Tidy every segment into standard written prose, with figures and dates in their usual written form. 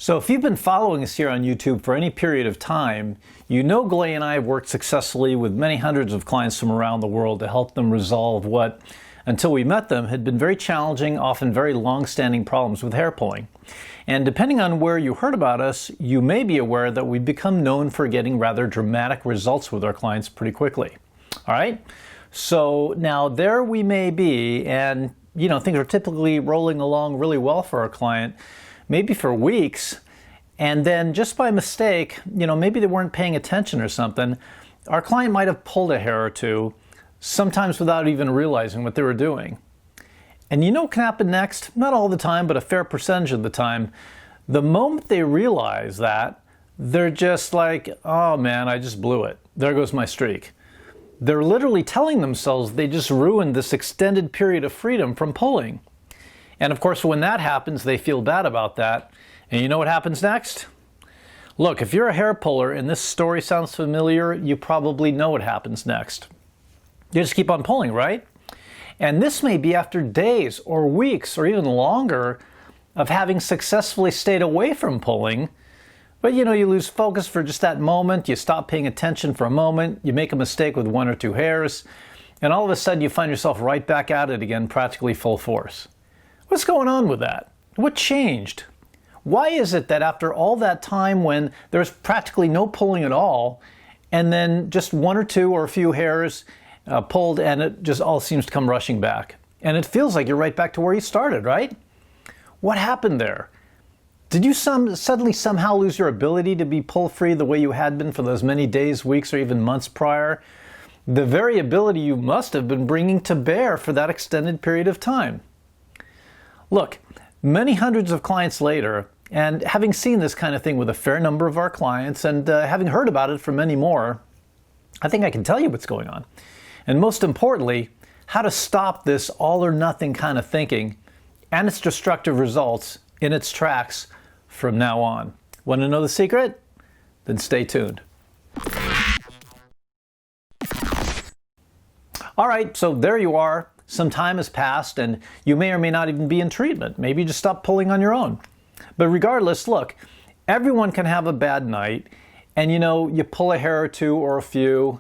So if you've been following us here on YouTube for any period of time, you know Glay and I have worked successfully with many hundreds of clients from around the world to help them resolve what, until we met them, had been very challenging, often very long-standing problems with hair pulling. And depending on where you heard about us, you may be aware that we've become known for getting rather dramatic results with our clients pretty quickly. All right? So now there we may be, and things are typically rolling along really well for our client, maybe for weeks, and then just by mistake, maybe they weren't paying attention or something, our client might have pulled a hair or two, sometimes without even realizing what they were doing. And you know what can happen next? Not all the time, but a fair percentage of the time. The moment they realize that, they're just like, oh man, I just blew it. There goes my streak. They're literally telling themselves they just ruined this extended period of freedom from pulling. And of course, when that happens, they feel bad about that. And you know what happens next? Look, if you're a hair puller and this story sounds familiar, you probably know what happens next. You just keep on pulling, right? And this may be after days or weeks or even longer of having successfully stayed away from pulling. But you lose focus for just that moment, you stop paying attention for a moment, you make a mistake with one or two hairs, and all of a sudden you find yourself right back at it again, practically full force. What's going on with that? What changed? Why is it that after all that time when there's practically no pulling at all, and then just one or two or a few hairs pulled and it just all seems to come rushing back? And it feels like you're right back to where you started, right? What happened there? Did you suddenly somehow lose your ability to be pull-free the way you had been for those many days, weeks, or even months prior? The very ability you must have been bringing to bear for that extended period of time. Look, many hundreds of clients later, and having seen this kind of thing with a fair number of our clients, and having heard about it from many more, I think I can tell you what's going on. And most importantly, how to stop this all-or-nothing kind of thinking and its destructive results in its tracks from now on. Want to know the secret? Then stay tuned. All right, so there you are. Some time has passed and you may or may not even be in treatment. Maybe you just stop pulling on your own. But regardless, look, everyone can have a bad night and you pull a hair or two or a few,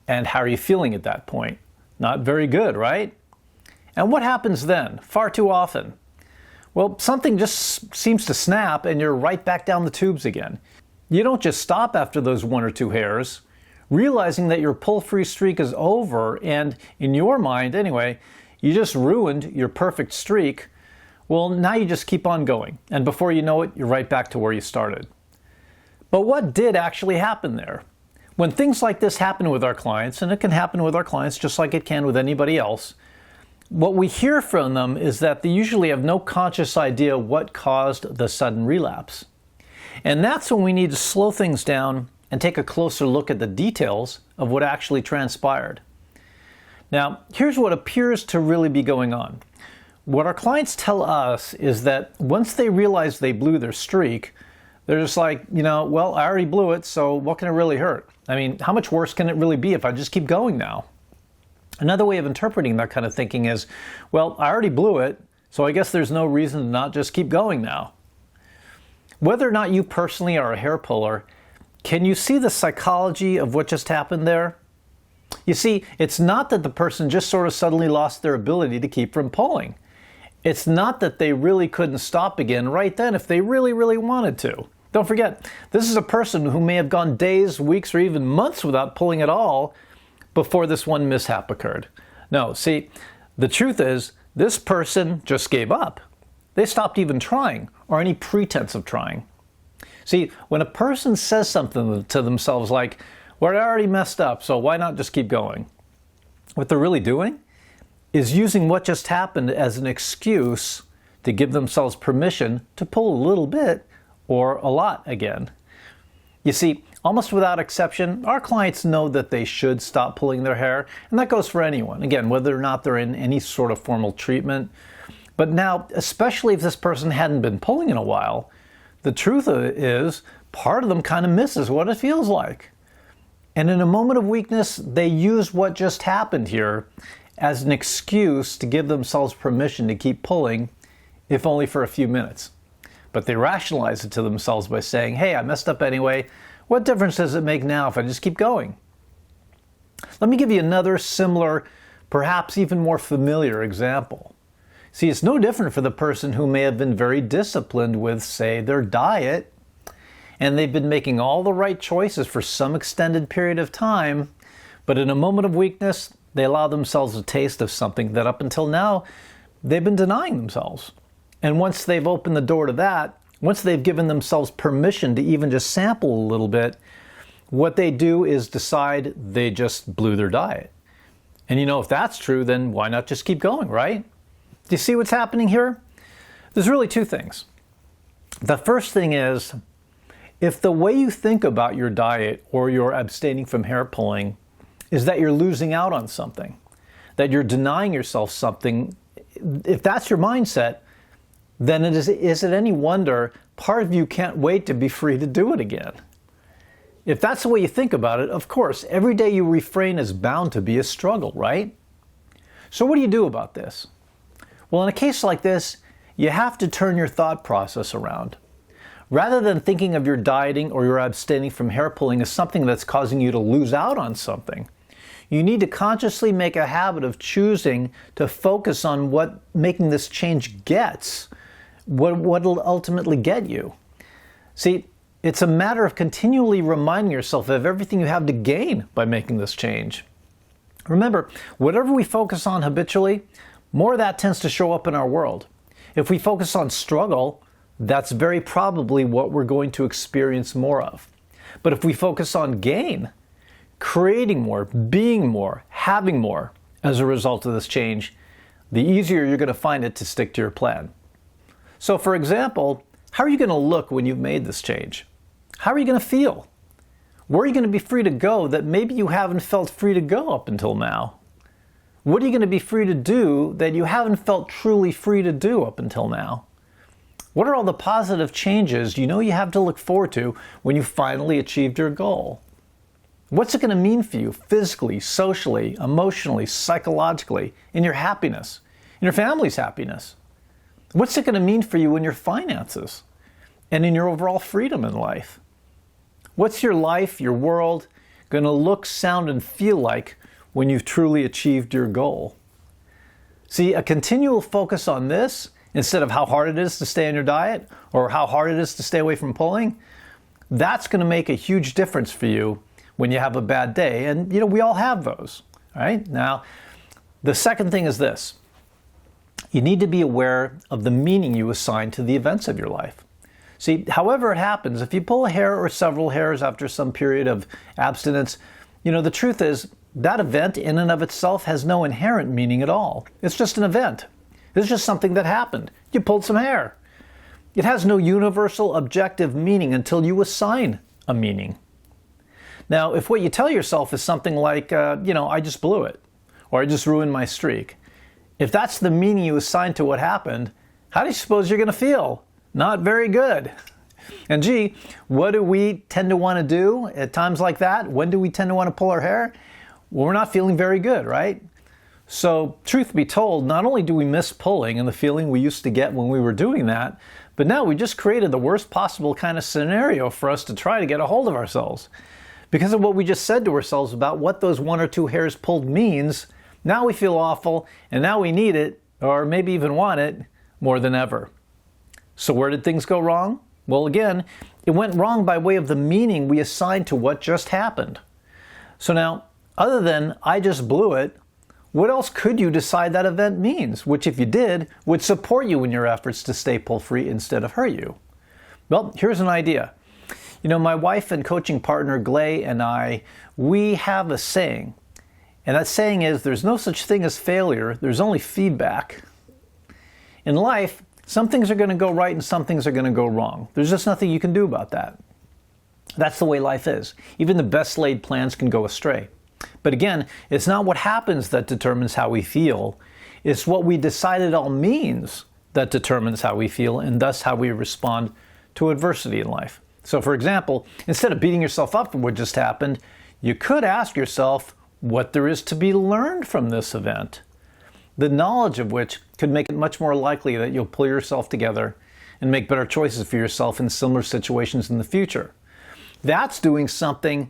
and how are you feeling at that point? Not very good, right? And what happens then? Far too often. Well, something just seems to snap and you're right back down the tubes again. You don't just stop after those one or two hairs, realizing that your pull-free streak is over and, in your mind anyway, you just ruined your perfect streak. Well, now you just keep on going, and before you know it, you're right back to where you started. But what did actually happen there? When things like this happen with our clients, and it can happen with our clients just like it can with anybody else, what we hear from them is that they usually have no conscious idea what caused the sudden relapse. And that's when we need to slow things down and take a closer look at the details of what actually transpired. Now, here's what appears to really be going on. What our clients tell us is that once they realize they blew their streak, they're just like, well, I already blew it, so what can it really hurt? I mean, how much worse can it really be if I just keep going now? Another way of interpreting that kind of thinking is, well, I already blew it, so I guess there's no reason to not just keep going now. Whether or not you personally are a hair puller, can you see the psychology of what just happened there? You see, it's not that the person just sort of suddenly lost their ability to keep from pulling. It's not that they really couldn't stop again right then if they really, really wanted to. Don't forget, this is a person who may have gone days, weeks, or even months without pulling at all before this one mishap occurred. No, see, the truth is, this person just gave up. They stopped even trying, or any pretense of trying. See, when a person says something to themselves like, well, I already messed up, so why not just keep going? What they're really doing is using what just happened as an excuse to give themselves permission to pull a little bit or a lot again. You see, almost without exception, our clients know that they should stop pulling their hair, and that goes for anyone, again, whether or not they're in any sort of formal treatment. But now, especially if this person hadn't been pulling in a while, the truth of it is, part of them kind of misses what it feels like. And in a moment of weakness, they use what just happened here as an excuse to give themselves permission to keep pulling, if only for a few minutes. but they rationalize it to themselves by saying, hey, I messed up anyway. What difference does it make now if I just keep going? Let me give you another similar, perhaps even more familiar example. See, it's no different for the person who may have been very disciplined with, say, their diet, and they've been making all the right choices for some extended period of time, but in a moment of weakness, they allow themselves a taste of something that up until now, they've been denying themselves. And once they've opened the door to that, once they've given themselves permission to even just sample a little bit, what they do is decide they just blew their diet. And if that's true, then why not just keep going, right? Do you see what's happening here? There's really two things. The first thing is, if the way you think about your diet or your abstaining from hair pulling is that you're losing out on something, that you're denying yourself something, if that's your mindset, then is it any wonder part of you can't wait to be free to do it again? If that's the way you think about it, of course, every day you refrain is bound to be a struggle, right? So what do you do about this? Well, in a case like this, you have to turn your thought process around. Rather than thinking of your dieting or your abstaining from hair pulling as something that's causing you to lose out on something, you need to consciously make a habit of choosing to focus on what making this change gets, what it'll ultimately get you. See, it's a matter of continually reminding yourself of everything you have to gain by making this change. Remember, whatever we focus on habitually, more of that tends to show up in our world. If we focus on struggle, that's very probably what we're going to experience more of. But if we focus on gain, creating more, being more, having more as a result of this change, the easier you're going to find it to stick to your plan. So for example, how are you going to look when you've made this change? How are you going to feel? Where are you going to be free to go that maybe you haven't felt free to go up until now? What are you going to be free to do that you haven't felt truly free to do up until now? What are all the positive changes you know you have to look forward to when you finally achieved your goal? What's it going to mean for you physically, socially, emotionally, psychologically, in your happiness, in your family's happiness? What's it going to mean for you in your finances and in your overall freedom in life? What's your life, your world, going to look, sound, and feel like when you've truly achieved your goal? See, a continual focus on this, instead of how hard it is to stay on your diet or how hard it is to stay away from pulling, that's going to make a huge difference for you when you have a bad day. And, we all have those, right? Now, the second thing is this. You need to be aware of the meaning you assign to the events of your life. See, however it happens, if you pull a hair or several hairs after some period of abstinence, the truth is that event in and of itself has no inherent meaning at all. It's just an event. It's just something that happened. You pulled some hair. It has no universal objective meaning until you assign a meaning. Now, if what you tell yourself is something like, I just blew it, or I just ruined my streak, if that's the meaning you assign to what happened, how do you suppose you're going to feel? Not very good. And gee, what do we tend to want to do at times like that? When do we tend to want to pull our hair? Well, we're not feeling very good, right? So, truth be told, not only do we miss pulling and the feeling we used to get when we were doing that, but now we just created the worst possible kind of scenario for us to try to get a hold of ourselves. Because of what we just said to ourselves about what those one or two hairs pulled means, now we feel awful, and now we need it, or maybe even want it, more than ever. So where did things go wrong? Well, again, it went wrong by way of the meaning we assigned to what just happened. So now, other than I just blew it, what else could you decide that event means, which if you did, would support you in your efforts to stay pull-free instead of hurt you? Well, here's an idea. My wife and coaching partner Glay and I, we have a saying. And that saying is, there's no such thing as failure, there's only feedback. In life, some things are going to go right and some things are going to go wrong. There's just nothing you can do about that. That's the way life is. Even the best laid plans can go astray. But again, it's not what happens that determines how we feel. It's what we decide it all means that determines how we feel and thus how we respond to adversity in life. So for example, instead of beating yourself up for what just happened, you could ask yourself what there is to be learned from this event, the knowledge of which could make it much more likely that you'll pull yourself together and make better choices for yourself in similar situations in the future. That's doing something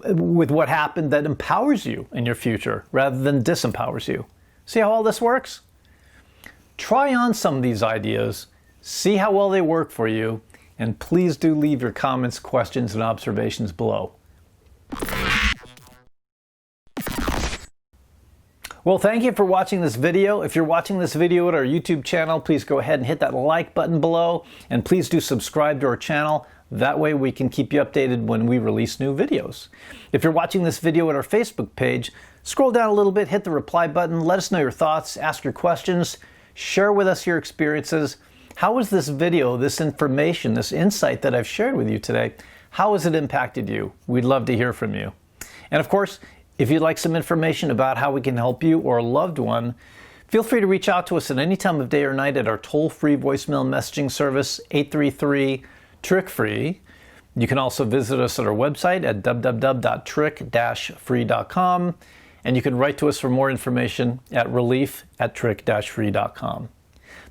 with what happened that empowers you in your future rather than disempowers you. See how all this works? Try on some of these ideas, see how well they work for you, and please do leave your comments, questions, and observations below. Well, thank you for watching this video. If you're watching this video at our YouTube channel, please go ahead and hit that like button below, and please do subscribe to our channel. That way we can keep you updated when we release new videos. If you're watching this video at our Facebook page, scroll down a little bit, hit the reply button, let us know your thoughts, ask your questions, share with us your experiences. How has this video, this information, this insight that I've shared with you today, how has it impacted you? We'd love to hear from you. And of course, if you'd like some information about how we can help you or a loved one, feel free to reach out to us at any time of day or night at our toll-free voicemail messaging service, 833-TRICH-FREE. You can also visit us at our website at www.trich-free.com, and you can write to us for more information at relief@trich-free.com.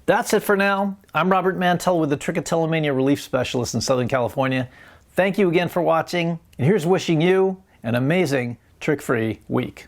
That's it for now. I'm Robert Mantell with the Trichotillomania Relief Specialists in Southern California. Thank you again for watching, and here's wishing you an amazing trich-free week.